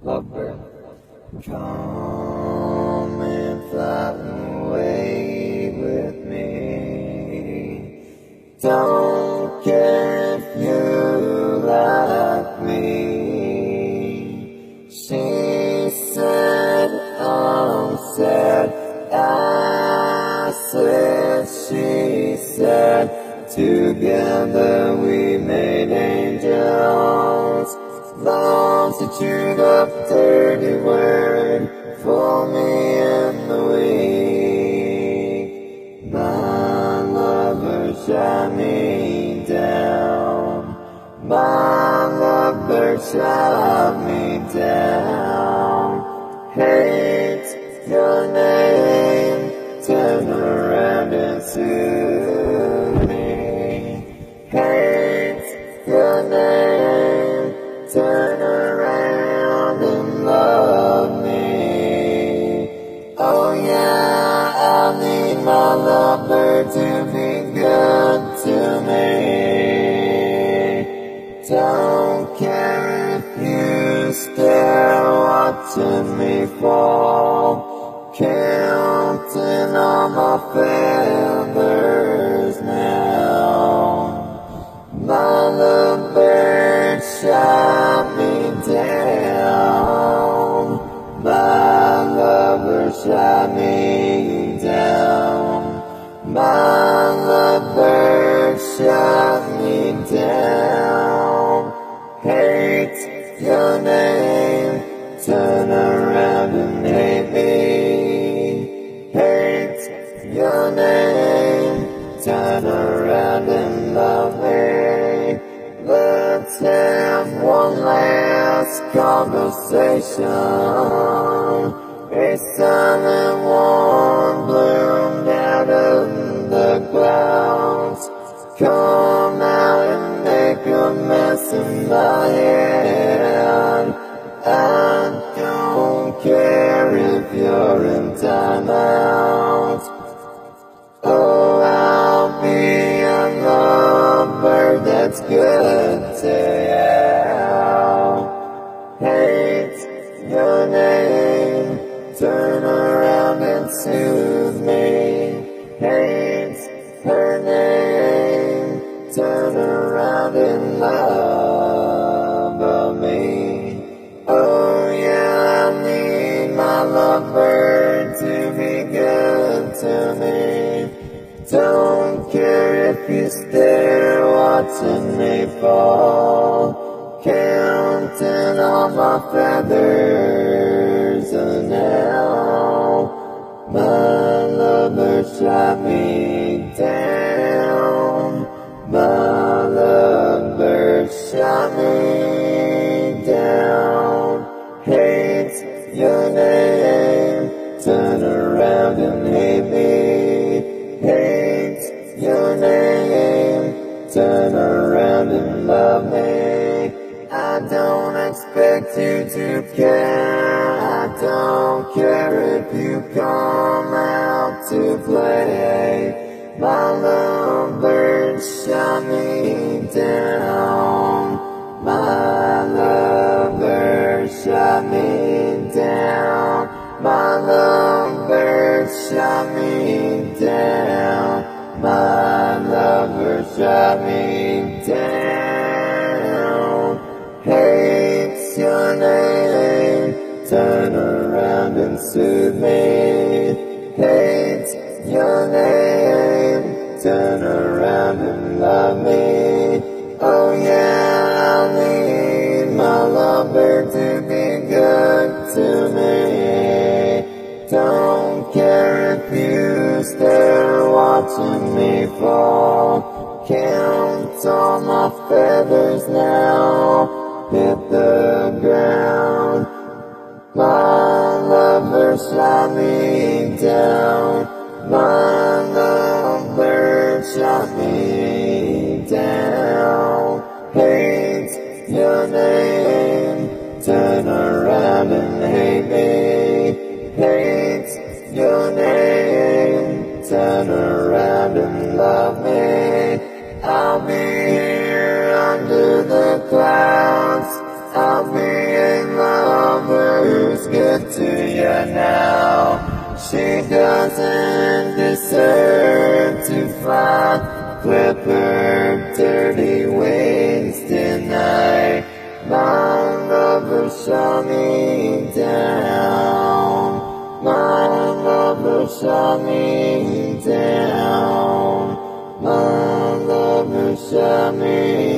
Lovebird, come and fly away with me. Don't care if you like me. She said, I'm sad. I said, she said, together we made angels. Loves to chew up dirty word for me in the week. My lover shot me down. My lover shot me down. Hate your name, turn around and sue me. Hate your name, turn around and love me. Oh yeah, I need my lover to be good to me. Don't care if you stare watching me fall. Counting all my feathers now. My lovebird shot me down. My lover shot me down. My lovebird shot me down. Hate your name, turn around and hate me. Hate your name, turn around and love me. Let's have one last conversation. A silent one bloomed out of the clouds. Come out and make a mess in my head. I don't care if you're in timeout. Oh, I'll be a lover that's good to you. Hate your name, turn around and soothe me. Hate her name, turn around and love me. Oh yeah, I need my lovebird to be good to me. Don't care if you stare watching me fall. Counting all my feathers now. My lover shot me down. My lover shot me down. Hate your name, turn around and hate me. Hate your name, turn around and love me. I don't expect you to care. I don't care if you come out to play. My lovebird shot me down. My lover shot me down. My lovebird shot me down. My lover shot me down. Hates your name, turn around and soothe me. Hates your name, turn around and love me. Oh yeah, I need my lover to be good to me. Don't care if you stare watching me fall. Count all my feathers now, hit the ground. My lover shot me down. My lover shot me down. Hate your name, turn around and hate me. Hate your name, turn around and love me. I'll be here under the clouds. I'll to you now. She doesn't deserve to fly. Clip her dirty wings tonight. My lover shut me down. My lover shut me down. My lover shut me